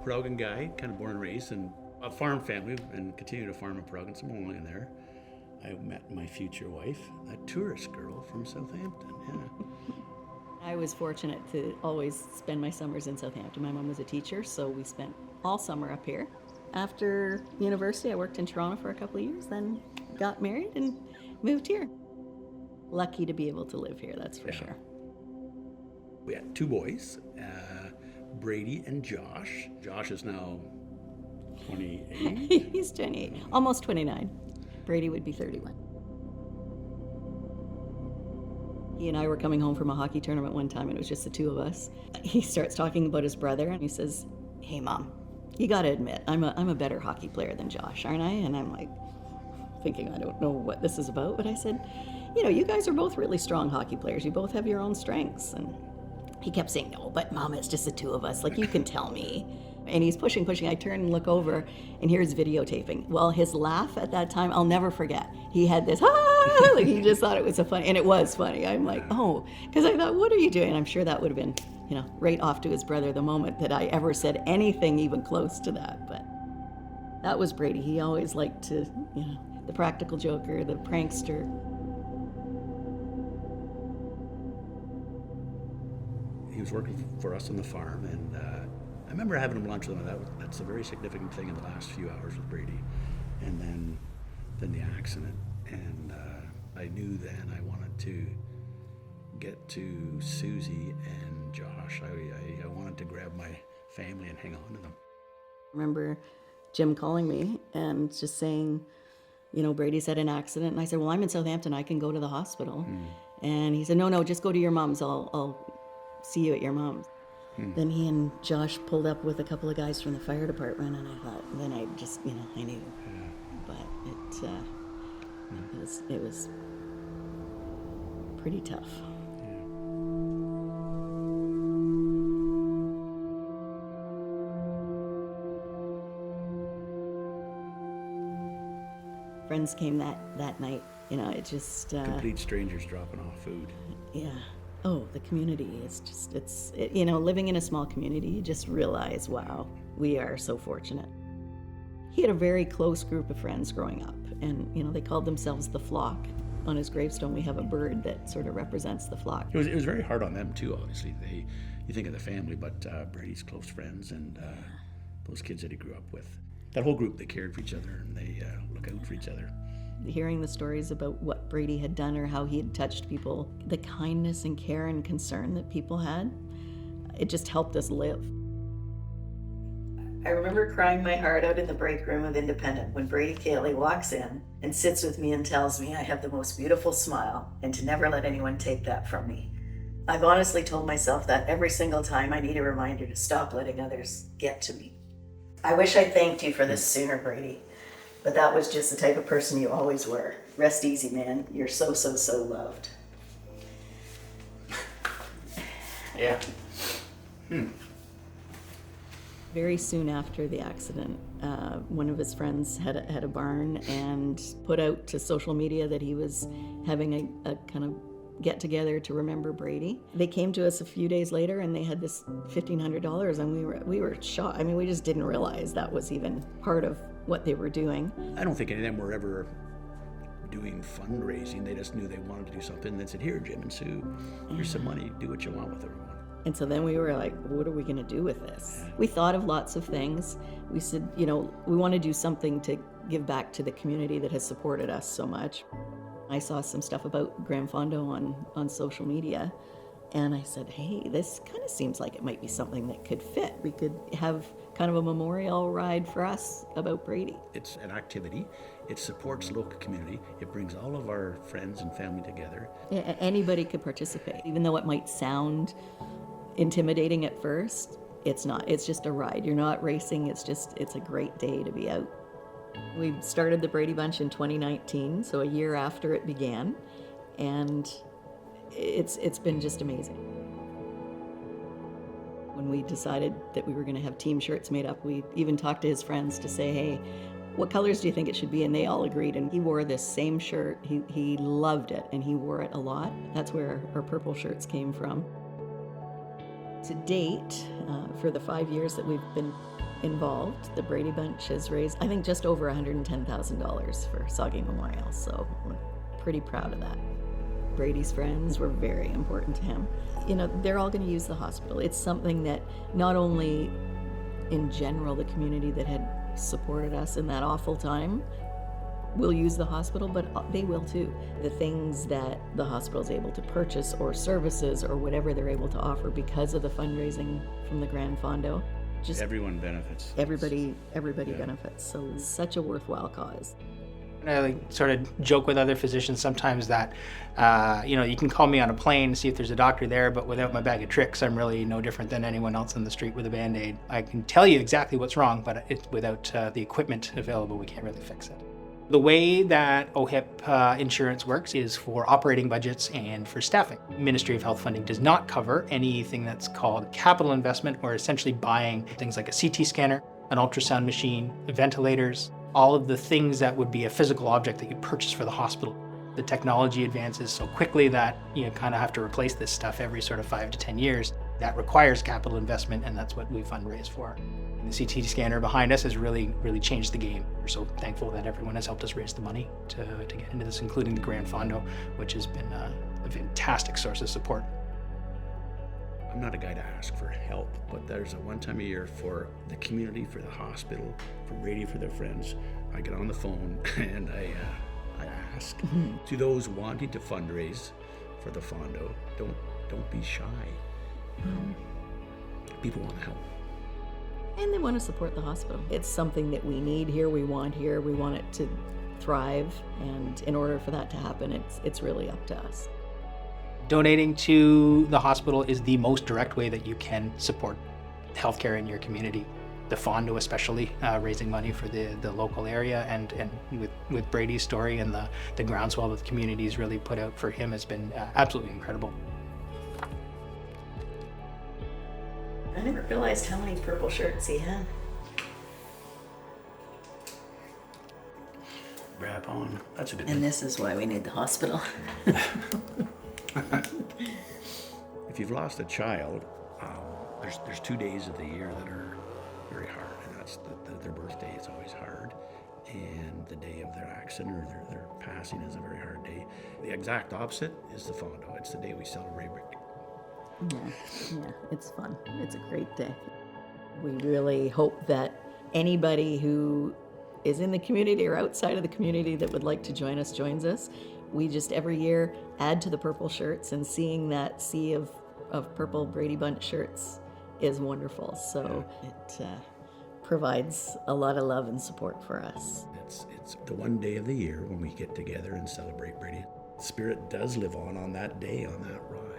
Paragon guy, kind of born and raised in a farm family and continue to farm in Paragon, somewhere along there. I met my future wife, a tourist girl from Southampton, yeah. I was fortunate to always spend my summers in Southampton. My mom was a teacher, so we spent all summer up here. After university, I worked in Toronto for a couple of years, then got married and moved here. Lucky to be able to live here, that's for sure. We had 2 boys, Brady and Josh. Josh is now 28. He's 28, almost 29. Brady would be 31. He and I were coming home from a hockey tournament one time, and it was just the 2 of us. He starts talking about his brother, and he says, "Hey, Mom, you got to admit, I'm a better hockey player than Josh, aren't I?" And I'm like, thinking, I don't know what this is about, but I said, "You know, you guys are both really strong hockey players. You both have your own strengths." And he kept saying, "No, but Mom, it's just the 2 of us. Like, you can tell me." And he's pushing. I turn and look over, and here's videotaping. Well, his laugh at that time, I'll never forget. He had this, like he just thought it was funny, and it was funny. I'm like, oh, because I thought, what are you doing? And I'm sure that would have been, right off to his brother the moment that I ever said anything even close to that. But that was Brady. He always liked to, the practical joker, the prankster. He was working for us on the farm, and I remember having him lunch with him. That's a very significant thing in the last few hours with Brady. And then the accident. And I knew then I wanted to get to Susie and Josh. I wanted to grab my family and hang on to them. I remember Jim calling me and just saying, Brady's had an accident. And I said, well, I'm in Southampton. I can go to the hospital. And he said, no, just go to your mom's. I'll see you at your mom's. Then he and Josh pulled up with a couple of guys from the fire department, and I thought, then I just, I knew. But it was pretty tough. Friends came that night, it just... Complete strangers dropping off food. Yeah. Oh, the community is just, living in a small community, you just realize, wow, we are so fortunate. He had a very close group of friends growing up, and, they called themselves the flock. On his gravestone, we have a bird that sort of represents the flock. It was very hard on them, too, obviously. You think of the family, but Brady's close friends and those kids that he grew up with. That whole group, they cared for each other, and they look out for each other. Hearing the stories about what Brady had done or how he had touched people, the kindness and care and concern that people had, it just helped us live. I remember crying my heart out in the break room of Independent when Brady Caley walks in and sits with me and tells me I have the most beautiful smile and to never let anyone take that from me. I've honestly told myself that every single time I need a reminder to stop letting others get to me. I wish I'd thanked you for this sooner, Brady. But that was just the type of person you always were. Rest easy, man. You're so, so, so loved. Yeah. Very soon after the accident, one of his friends had a barn and put out to social media that he was having a kind of get-together to remember Brady. They came to us a few days later and they had this $1,500, and we were shocked. I mean, we just didn't realize that was even part of what they were doing. I don't think any of them were ever doing fundraising. They just knew they wanted to do something. They said, "Here, Jim and Sue, here's some money. Do what you want with everyone." And so then we were like, what are we going to do with this? We thought of lots of things. We said, we want to do something to give back to the community that has supported us so much. I saw some stuff about Gran Fondo on social media, and I said, hey, this kind of seems like it might be something that could fit. We could have kind of a memorial ride for us about Brady. It's an activity. It supports local community. It brings all of our friends and family together. Yeah, anybody could participate. Even though it might sound intimidating at first, it's not. It's just a ride. You're not racing. It's a great day to be out. We started the Brady Bunch in 2019, so a year after it began, and it's been just amazing. When we decided that we were going to have team shirts made up, we even talked to his friends to say, hey, what colors do you think it should be? And they all agreed, and he wore this same shirt. He loved it, and he wore it a lot. That's where our purple shirts came from. To date, for the 5 years that we've been involved. The Brady Bunch has raised, I think, just over $110,000 for Saugeen Memorial, so we're pretty proud of that. Brady's friends were very important to him. You know, they're all going to use the hospital. It's something that not only in general the community that had supported us in that awful time will use the hospital, but they will too. The things that the hospital is able to purchase or services or whatever they're able to offer because of the fundraising from the Gran Fondo, just Everyone benefits. everybody benefits. So it's such a worthwhile cause. I sort of joke with other physicians sometimes that, you can call me on a plane, see if there's a doctor there, but without my bag of tricks, I'm really no different than anyone else on the street with a Band-Aid. I can tell you exactly what's wrong, but without the equipment available, we can't really fix it. The way that OHIP insurance works is for operating budgets and for staffing. Ministry of Health funding does not cover anything that's called capital investment, or essentially buying things like a CT scanner, an ultrasound machine, ventilators, all of the things that would be a physical object that you purchase for the hospital. The technology advances so quickly that you kind of have to replace this stuff every sort of 5 to 10 years. That requires capital investment, and that's what we fundraise for. And the CT scanner behind us has really changed the game. We're so thankful that everyone has helped us raise the money to get into this, including the Gran Fondo, which has been a fantastic source of support. I'm not a guy to ask for help, but there's a one time a year for the community, for the hospital, for Brady, for their friends. I get on the phone and I ask to those wanting to fundraise for the Fondo, don't be shy. People want to help. And they want to support the hospital. It's something that we need here, we want it to thrive, and in order for that to happen, it's really up to us. Donating to the hospital is the most direct way that you can support healthcare in your community. The Fondo especially, raising money for the local area, and with Brady's story and the groundswell that the community's really put out for him has been absolutely incredible. I never realized how many purple shirts he had. Wrap on. That's a good And thing. this is why we need the hospital. If you've lost a child, there's 2 days of the year that are very hard, and that's their birthday is always hard, and the day of their accident or their passing is a very hard day. The exact opposite is the Fondo. It's the day we celebrate Brady. Yeah, it's fun. It's a great day. We really hope that anybody who is in the community or outside of the community that would like to join us joins us. We just every year add to the purple shirts, and seeing that sea of purple Brady Bunch shirts is wonderful. So it provides a lot of love and support for us. It's the one day of the year when we get together and celebrate Brady. Spirit does live on that day, on that ride.